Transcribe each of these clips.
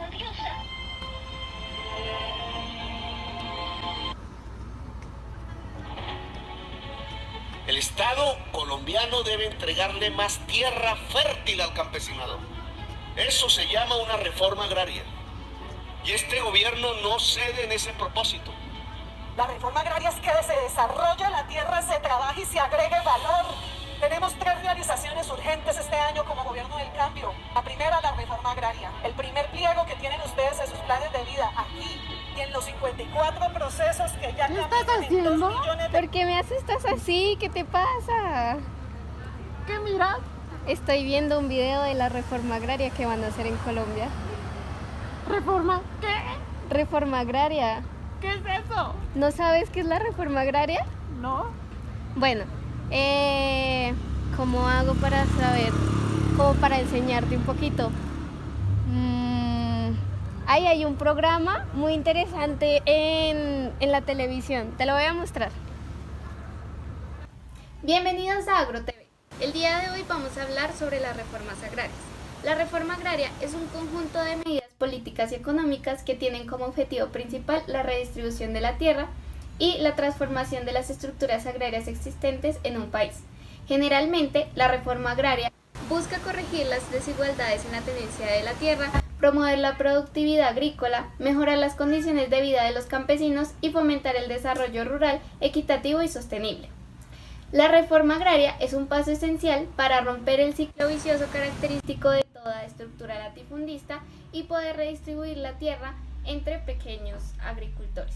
grandiosa. El Estado colombiano debe entregarle más tierra fértil al campesinado. Eso se llama una reforma agraria. Y este gobierno no cede en ese propósito. La reforma agraria es que se desarrolle la tierra, se trabaje y se agregue valor. Tenemos 3 realizaciones urgentes este año como gobierno del cambio. La primera, la reforma agraria. El primer pliego que tienen ustedes en sus planes de vida aquí y en los 54 procesos que ya ¿Qué estás haciendo? ¿Por qué me estás así? ¿Qué te pasa? ¿Qué miras? Estoy viendo un video de la reforma agraria que van a hacer en Colombia. ¿Reforma? ¿Qué? Reforma agraria. ¿Qué es eso? ¿No sabes qué es la reforma agraria? ¿No? Bueno, ¿cómo hago para saber? Como para enseñarte un poquito. Ahí hay un programa muy interesante en la televisión. Te lo voy a mostrar. Bienvenidos a AgroTV. El día de hoy vamos a hablar sobre las reformas agrarias. La reforma agraria es un conjunto de medidas políticas y económicas que tienen como objetivo principal la redistribución de la tierra y la transformación de las estructuras agrarias existentes en un país. Generalmente, la reforma agraria busca corregir las desigualdades en la tenencia de la tierra, promover la productividad agrícola, mejorar las condiciones de vida de los campesinos y fomentar el desarrollo rural equitativo y sostenible. La reforma agraria es un paso esencial para romper el ciclo vicioso característico de toda estructura latifundista y poder redistribuir la tierra entre pequeños agricultores.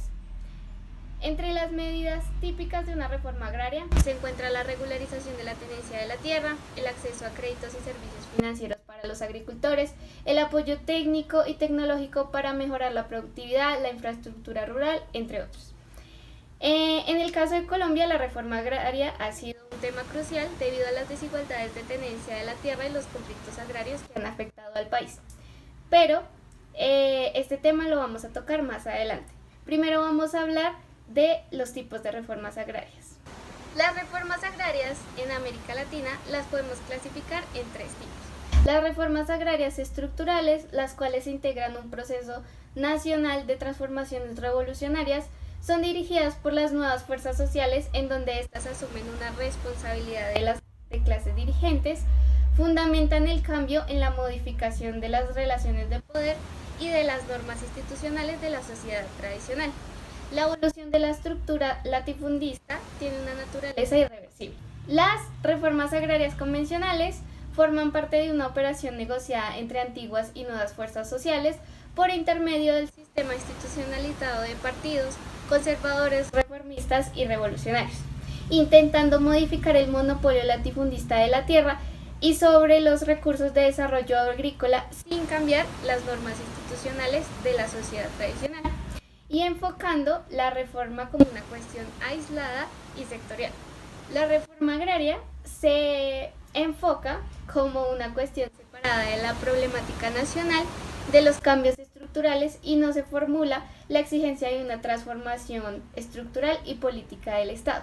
Entre las medidas típicas de una reforma agraria se encuentra la regularización de la tenencia de la tierra, el acceso a créditos y servicios financieros para los agricultores, el apoyo técnico y tecnológico para mejorar la productividad, la infraestructura rural, entre otros. En el caso de Colombia, la reforma agraria ha sido un tema crucial debido a las desigualdades de tenencia de la tierra y los conflictos agrarios que han afectado al país. Pero este tema lo vamos a tocar más adelante. Primero vamos a hablar de los tipos de reformas agrarias. Las reformas agrarias en América Latina las podemos clasificar en 3 tipos. Las reformas agrarias estructurales, las cuales integran un proceso nacional de transformaciones revolucionarias, son dirigidas por las nuevas fuerzas sociales en donde éstas asumen una responsabilidad de las clases dirigentes, fundamentan el cambio en la modificación de las relaciones de poder y de las normas institucionales de la sociedad tradicional. La evolución de la estructura latifundista tiene una naturaleza irreversible. Las reformas agrarias convencionales forman parte de una operación negociada entre antiguas y nuevas fuerzas sociales por intermedio del sistema institucionalizado de partidos conservadores, reformistas y revolucionarios, intentando modificar el monopolio latifundista de la tierra y sobre los recursos de desarrollo agrícola sin cambiar las normas institucionales de la sociedad tradicional y enfocando la reforma como una cuestión aislada y sectorial. La reforma agraria se enfoca como una cuestión separada de la problemática nacional, de los cambios estructurales y no se formula la exigencia de una transformación estructural y política del Estado.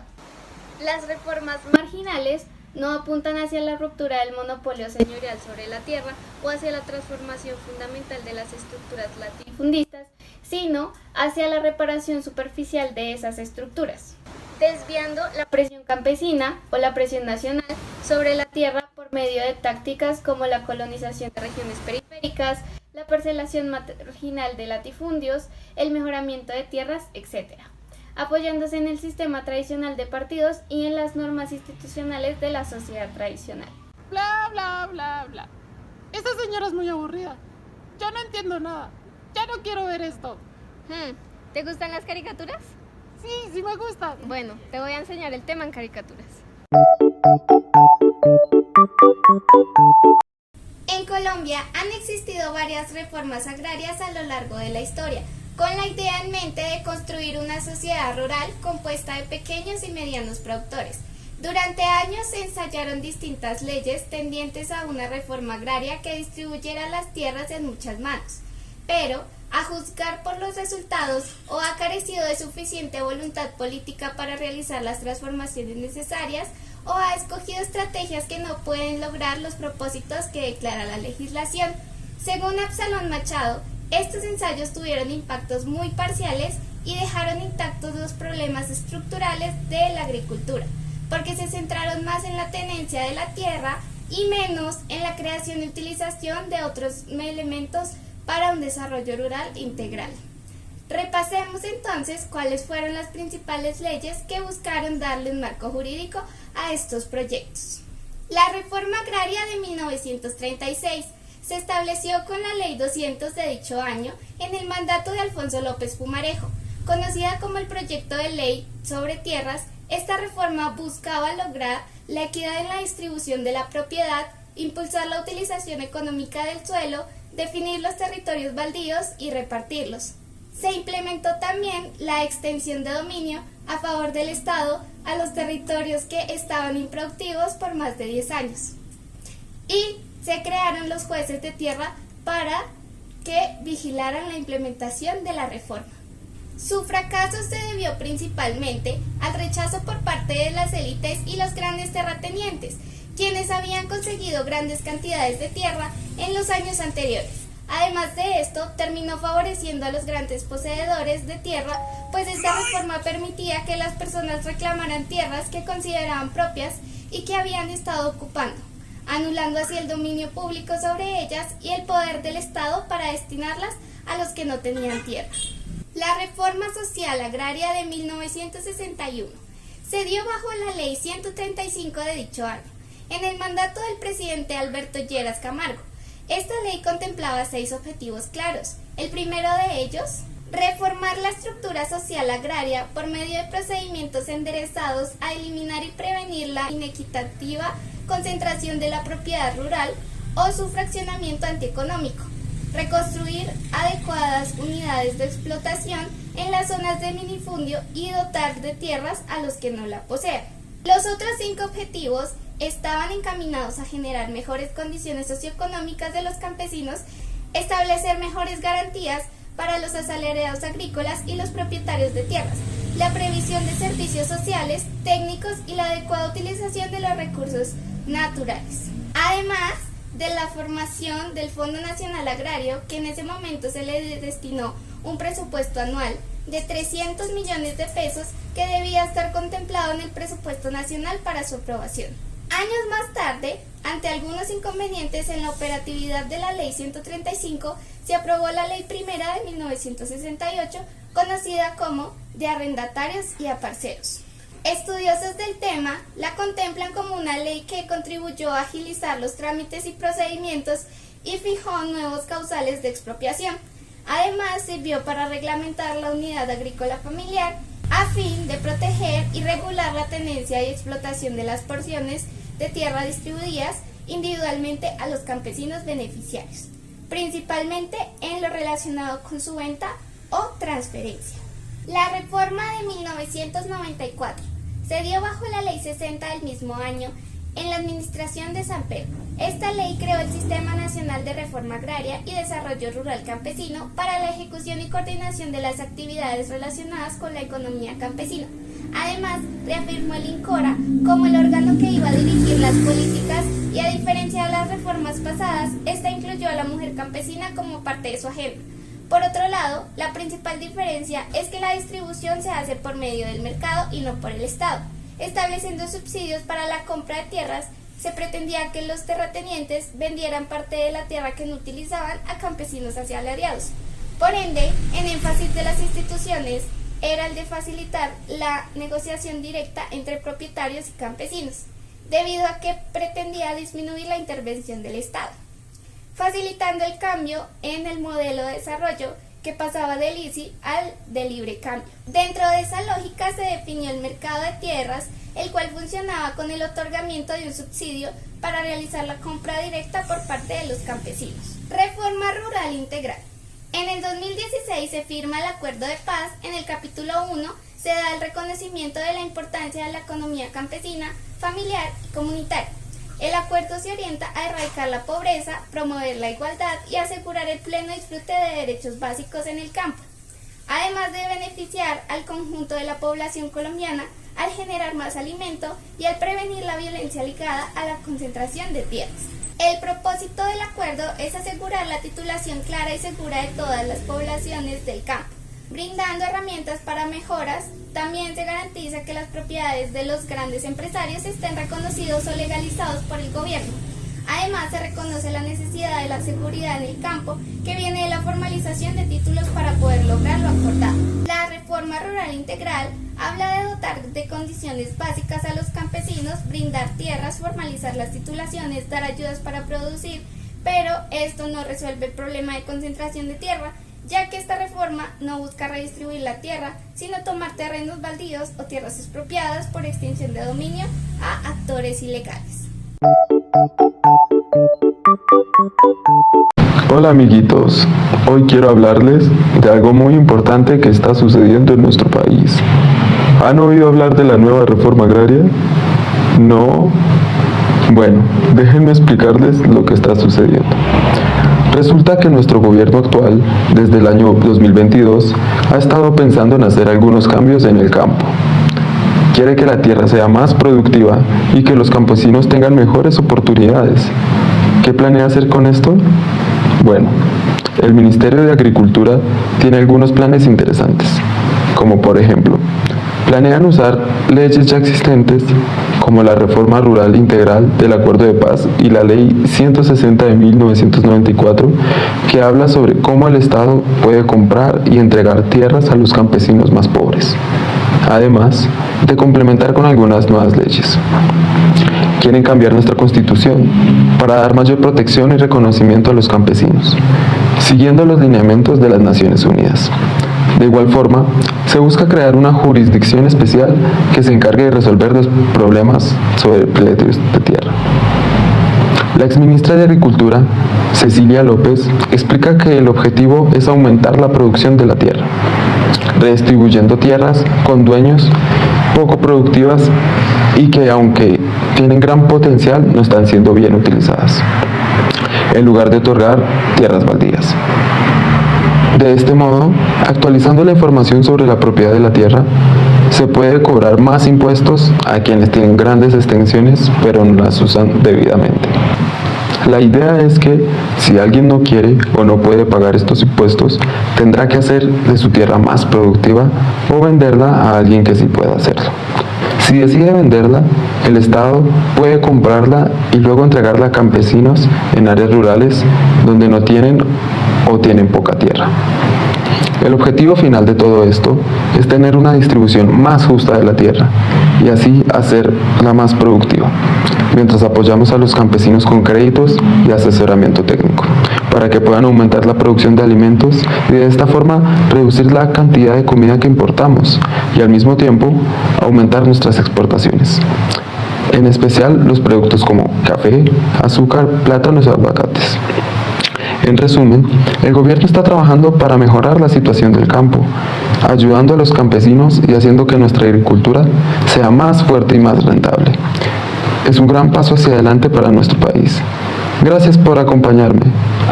Las reformas marginales no apuntan hacia la ruptura del monopolio señorial sobre la tierra o hacia la transformación fundamental de las estructuras latifundistas, sino hacia la reparación superficial de esas estructuras, desviando la presión campesina o la presión nacional sobre la tierra por medio de tácticas como la colonización de regiones periféricas, la parcelación marginal de latifundios, el mejoramiento de tierras, etc., apoyándose en el sistema tradicional de partidos y en las normas institucionales de la sociedad tradicional. Bla, bla, bla, bla. Esta señora es muy aburrida. Ya no entiendo nada. Ya no quiero ver esto. ¿Te gustan las caricaturas? Sí, sí me gusta. Bueno, te voy a enseñar el tema en caricaturas. En Colombia han existido varias reformas agrarias a lo largo de la historia, con la idea en mente de construir una sociedad rural compuesta de pequeños y medianos productores. Durante años se ensayaron distintas leyes tendientes a una reforma agraria que distribuyera las tierras en muchas manos, pero, a juzgar por los resultados, o ha carecido de suficiente voluntad política para realizar las transformaciones necesarias, o ha escogido estrategias que no pueden lograr los propósitos que declara la legislación. Según Absalón Machado, Estos ensayos tuvieron impactos muy parciales y dejaron intactos los problemas estructurales de la agricultura, porque se centraron más en la tenencia de la tierra y menos en la creación y utilización de otros elementos para un desarrollo rural integral. Repasemos entonces cuáles fueron las principales leyes que buscaron darle un marco jurídico a estos proyectos. La Reforma Agraria de 1936 se estableció con la Ley 200 de dicho año en el mandato de Alfonso López Pumarejo. Conocida como el Proyecto de Ley sobre Tierras, esta reforma buscaba lograr la equidad en la distribución de la propiedad, impulsar la utilización económica del suelo, definir los territorios baldíos y repartirlos. Se implementó también la extensión de dominio a favor del Estado a los territorios que estaban improductivos por más de 10 años. Y se crearon los jueces de tierra para que vigilaran la implementación de la reforma. Su fracaso se debió principalmente al rechazo por parte de las élites y los grandes terratenientes, quienes habían conseguido grandes cantidades de tierra en los años anteriores. Además de esto, terminó favoreciendo a los grandes poseedores de tierra, pues esta reforma permitía que las personas reclamaran tierras que consideraban propias y que habían estado ocupando, anulando así el dominio público sobre ellas y el poder del Estado para destinarlas a los que no tenían tierra. La Reforma Social Agraria de 1961 se dio bajo la Ley 135 de dicho año, en el mandato del presidente Alberto Lleras Camargo. Esta ley contemplaba 6 objetivos claros. El primero de ellos, reformar la estructura social agraria por medio de procedimientos enderezados a eliminar y prevenir la inequitativa concentración de la propiedad rural o su fraccionamiento antieconómico, reconstruir adecuadas unidades de explotación en las zonas de minifundio y dotar de tierras a los que no la poseen. Los otros 5 objetivos estaban encaminados a generar mejores condiciones socioeconómicas de los campesinos, establecer mejores garantías para los asalariados agrícolas y los propietarios de tierras, la previsión de servicios sociales, técnicos y la adecuada utilización de los recursos naturales. Además de la formación del Fondo Nacional Agrario, que en ese momento se le destinó un presupuesto anual de 300 millones de pesos que debía estar contemplado en el presupuesto nacional para su aprobación. Años más tarde, ante algunos inconvenientes en la operatividad de la Ley 135, se aprobó la Ley Primera de 1968, conocida como de arrendatarios y aparceros. Estudiosos del tema la contemplan como una ley que contribuyó a agilizar los trámites y procedimientos y fijó nuevos causales de expropiación. Además, sirvió para reglamentar la unidad agrícola familiar a fin de proteger y regular la tenencia y explotación de las porciones de tierra distribuidas individualmente a los campesinos beneficiarios, principalmente en lo relacionado con su venta o transferencia. La reforma de 1994 se dio bajo la Ley 60 del mismo año en la administración de San Pedro. Esta ley creó el Sistema Nacional de Reforma Agraria y Desarrollo Rural Campesino para la ejecución y coordinación de las actividades relacionadas con la economía campesina. Además, reafirmó el INCORA como el órgano que iba a dirigir las políticas y, a diferencia de las reformas pasadas, esta incluyó a la mujer campesina como parte de su agenda. Por otro lado, la principal diferencia es que la distribución se hace por medio del mercado y no por el Estado. Estableciendo subsidios para la compra de tierras, se pretendía que los terratenientes vendieran parte de la tierra que no utilizaban a campesinos asalariados. Por ende, el énfasis de las instituciones era el de facilitar la negociación directa entre propietarios y campesinos, debido a que pretendía disminuir la intervención del Estado, facilitando el cambio en el modelo de desarrollo que pasaba del ICI al de libre cambio. Dentro de esa lógica se definió el mercado de tierras, el cual funcionaba con el otorgamiento de un subsidio para realizar la compra directa por parte de los campesinos. Reforma rural integral. En el 2016 se firma el Acuerdo de Paz. En el capítulo 1 se da el reconocimiento de la importancia de la economía campesina, familiar y comunitaria. El acuerdo se orienta a erradicar la pobreza, promover la igualdad y asegurar el pleno disfrute de derechos básicos en el campo, además de beneficiar al conjunto de la población colombiana al generar más alimento y al prevenir la violencia ligada a la concentración de tierras. El propósito del acuerdo acuerdo es asegurar la titulación clara y segura de todas las poblaciones del campo. Brindando herramientas para mejoras, también se garantiza que las propiedades de los grandes empresarios estén reconocidos o legalizados por el gobierno. Además, se reconoce la necesidad de la seguridad en el campo, que viene de la formalización de títulos para poder lograr lo acordado. La reforma rural integral habla de dotar de condiciones básicas a los campesinos, brindar tierras, formalizar las titulaciones, dar ayudas para producir, pero esto no resuelve el problema de concentración de tierra, ya que esta reforma no busca redistribuir la tierra, sino tomar terrenos baldíos o tierras expropiadas por extinción de dominio a actores ilegales. Hola amiguitos, hoy quiero hablarles de algo muy importante que está sucediendo en nuestro país. ¿Han oído hablar de la nueva reforma agraria? ¿No? Bueno, déjenme explicarles lo que está sucediendo. Resulta que nuestro gobierno actual, desde el año 2022, ha estado pensando en hacer algunos cambios en el campo. Quiere que la tierra sea más productiva y que los campesinos tengan mejores oportunidades. ¿Qué planea hacer con esto? Bueno, el Ministerio de Agricultura tiene algunos planes interesantes, como por ejemplo, planean usar leyes ya existentes, como la Reforma Rural Integral del Acuerdo de Paz y la Ley 160 de 1994, que habla sobre cómo el Estado puede comprar y entregar tierras a los campesinos más pobres, además de complementar con algunas nuevas leyes. Quieren cambiar nuestra Constitución para dar mayor protección y reconocimiento a los campesinos, siguiendo los lineamientos de las Naciones Unidas. De igual forma, se busca crear una jurisdicción especial que se encargue de resolver los problemas sobre pleitos de tierra. La exministra de Agricultura, Cecilia López, explica que el objetivo es aumentar la producción de la tierra, redistribuyendo tierras con dueños poco productivas y que, aunque tienen gran potencial, no están siendo bien utilizadas, en lugar de otorgar tierras baldías. De este modo, actualizando la información sobre la propiedad de la tierra, se puede cobrar más impuestos a quienes tienen grandes extensiones pero no las usan debidamente. La idea es que si alguien no quiere o no puede pagar estos impuestos, tendrá que hacer de su tierra más productiva o venderla a alguien que sí pueda hacerlo. Si decide venderla, el Estado puede comprarla y luego entregarla a campesinos en áreas rurales donde no tienen o tienen poca tierra. El objetivo final de todo esto es tener una distribución más justa de la tierra y así hacerla más productiva, mientras apoyamos a los campesinos con créditos y asesoramiento técnico, para que puedan aumentar la producción de alimentos y de esta forma reducir la cantidad de comida que importamos y al mismo tiempo aumentar nuestras exportaciones, en especial los productos como café, azúcar, plátanos y aguacates. En resumen, el gobierno está trabajando para mejorar la situación del campo, ayudando a los campesinos y haciendo que nuestra agricultura sea más fuerte y más rentable. Es un gran paso hacia adelante para nuestro país. Gracias por acompañarme.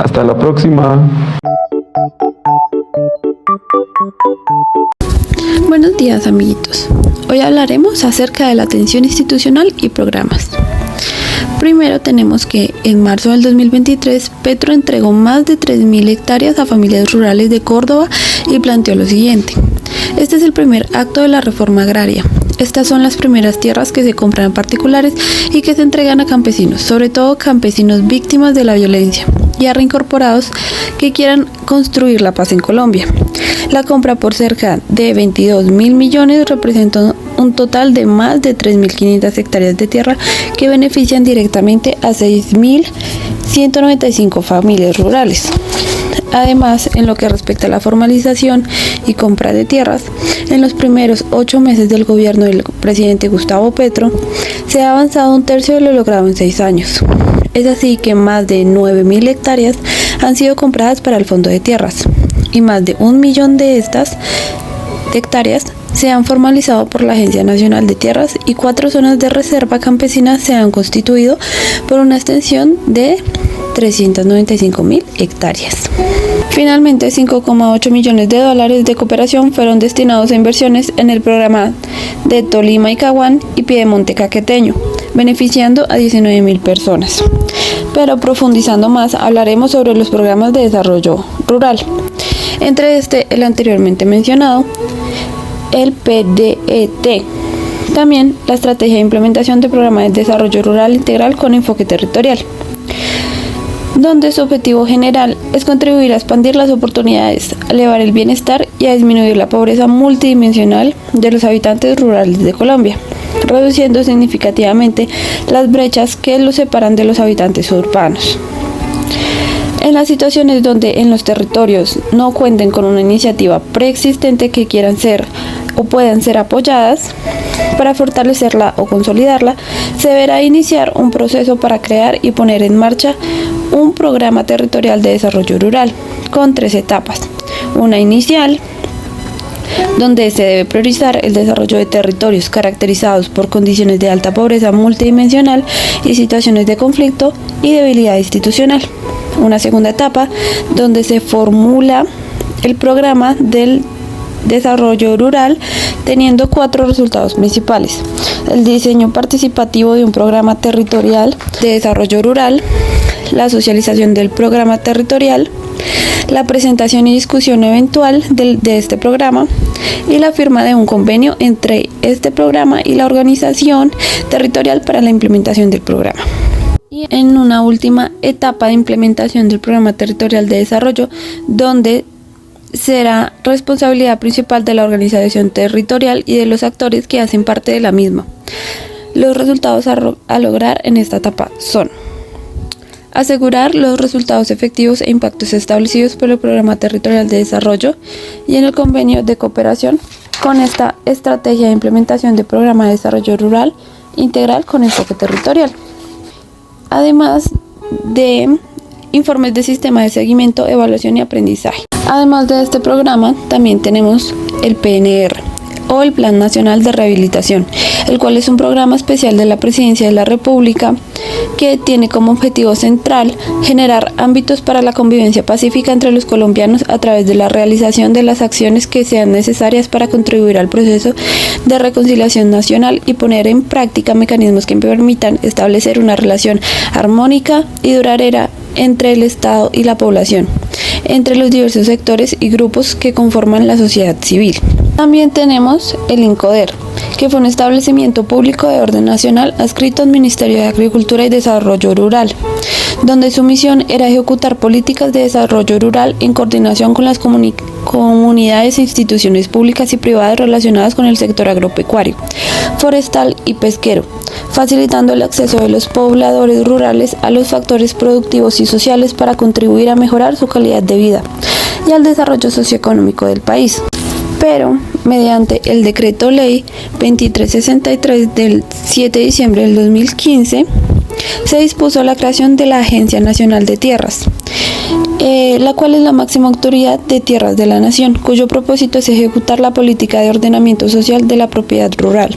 Hasta la próxima. Buenos días, amiguitos. Hoy hablaremos acerca de la atención institucional y programas. Primero tenemos que en marzo del 2023 Petro entregó más de 3.000 hectáreas a familias rurales de Córdoba y planteó lo siguiente. Este es el primer acto de la reforma agraria. Estas son las primeras tierras que se compran a particulares y que se entregan a campesinos, sobre todo campesinos víctimas de la violencia y a reincorporados que quieran construir la paz en Colombia. La compra por cerca de 22.000 millones representa un total de más de 3.500 hectáreas de tierra que benefician directamente a 6.195 familias rurales. Además, en lo que respecta a la formalización y compra de tierras, en los primeros 8 meses del gobierno del presidente Gustavo Petro, se ha avanzado un tercio de lo logrado en 6 años. Es así que más de 9.000 hectáreas han sido compradas para el Fondo de Tierras y más de 1 millón de estas hectáreas se han formalizado por la Agencia Nacional de Tierras y 4 zonas de reserva campesina se han constituido por una extensión de 395.000 hectáreas. Finalmente, 5,8 millones de dólares de cooperación fueron destinados a inversiones en el programa de Tolima y Caguán y Piedemonte Caqueteño, beneficiando a 19.000 personas. pero profundizando más hablaremos sobre los programas de desarrollo rural. Entre el anteriormente mencionado, el PDET. También la estrategia de implementación de programas de desarrollo rural integral con enfoque territorial, donde su objetivo general es contribuir a expandir las oportunidades, a elevar el bienestar y a disminuir la pobreza multidimensional de los habitantes rurales de Colombia, reduciendo significativamente las brechas que los separan de los habitantes urbanos. En las situaciones donde en los territorios no cuenten con una iniciativa preexistente que quieran ser o puedan ser apoyadas, para fortalecerla o consolidarla, se deberá iniciar un proceso para crear y poner en marcha un programa territorial de desarrollo rural con 3 etapas. Una inicial, donde se debe priorizar el desarrollo de territorios caracterizados por condiciones de alta pobreza multidimensional y situaciones de conflicto y debilidad institucional. Una segunda etapa, donde se formula el programa del desarrollo rural teniendo 4 resultados principales: el diseño participativo de un programa territorial de desarrollo rural, la socialización del programa territorial, la presentación y discusión eventual de este programa y la firma de un convenio entre este programa y la organización territorial para la implementación del programa. Y en una última etapa de implementación del programa territorial de desarrollo, donde será responsabilidad principal de la organización territorial y de los actores que hacen parte de la misma. Los resultados a lograr en esta etapa son: asegurar los resultados efectivos e impactos establecidos por el Programa Territorial de Desarrollo y en el convenio de cooperación con esta estrategia de implementación del Programa de Desarrollo Rural Integral con enfoque territorial. Además de informes de sistema de seguimiento, evaluación y aprendizaje. Además de este programa, también tenemos el PNR, o el Plan Nacional de Rehabilitación, el cual es un programa especial de la Presidencia de la República que tiene como objetivo central generar ámbitos para la convivencia pacífica entre los colombianos a través de la realización de las acciones que sean necesarias para contribuir al proceso de reconciliación nacional y poner en práctica mecanismos que permitan establecer una relación armónica y duradera entre el Estado y la población, entre los diversos sectores y grupos que conforman la sociedad civil. También tenemos el INCODER, que fue un establecimiento público de orden nacional adscrito al Ministerio de Agricultura y Desarrollo Rural, donde su misión era ejecutar políticas de desarrollo rural en coordinación con las comunidades e instituciones públicas y privadas relacionadas con el sector agropecuario, forestal y pesquero, facilitando el acceso de los pobladores rurales a los factores productivos y sociales para contribuir a mejorar su calidad de vida y al desarrollo socioeconómico del país. Pero, mediante el Decreto Ley 2363 del 7 de diciembre del 2015, se dispuso la creación de la Agencia Nacional de Tierras, la cual es la máxima autoridad de tierras de la nación, cuyo propósito es ejecutar la política de ordenamiento social de la propiedad rural.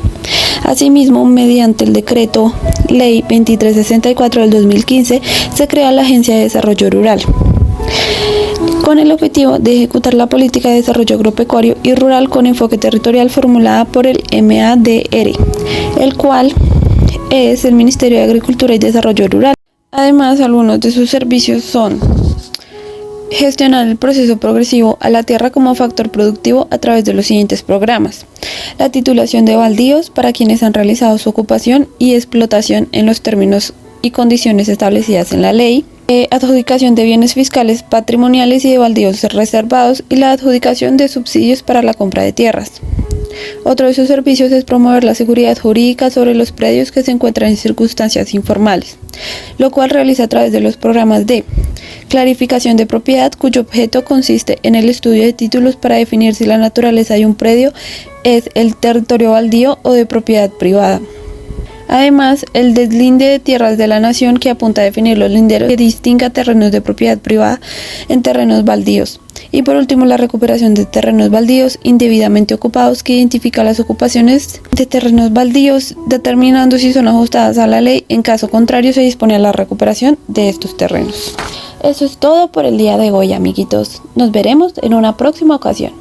Asimismo, mediante el Decreto Ley 2364 del 2015, se crea la Agencia de Desarrollo Rural, con el objetivo de ejecutar la política de desarrollo agropecuario y rural con enfoque territorial formulada por el MADR, el cual es el Ministerio de Agricultura y Desarrollo Rural. Además, algunos de sus servicios son gestionar el proceso progresivo a la tierra como factor productivo a través de los siguientes programas: la titulación de baldíos para quienes han realizado su ocupación y explotación en los términos y condiciones establecidas en la ley, adjudicación de bienes fiscales patrimoniales y de baldíos reservados y la adjudicación de subsidios para la compra de tierras. Otro de sus servicios es promover la seguridad jurídica sobre los predios que se encuentran en circunstancias informales, lo cual realiza a través de los programas de clarificación de propiedad, cuyo objeto consiste en el estudio de títulos para definir si la naturaleza de un predio es el territorio baldío o de propiedad privada. Además, el deslinde de tierras de la nación, que apunta a definir los linderos que distinga terrenos de propiedad privada en terrenos baldíos. Y por último, la recuperación de terrenos baldíos indebidamente ocupados, que identifica las ocupaciones de terrenos baldíos, determinando si son ajustadas a la ley. En caso contrario, se dispone a la recuperación de estos terrenos. Eso es todo por el día de hoy, amiguitos. Nos veremos en una próxima ocasión.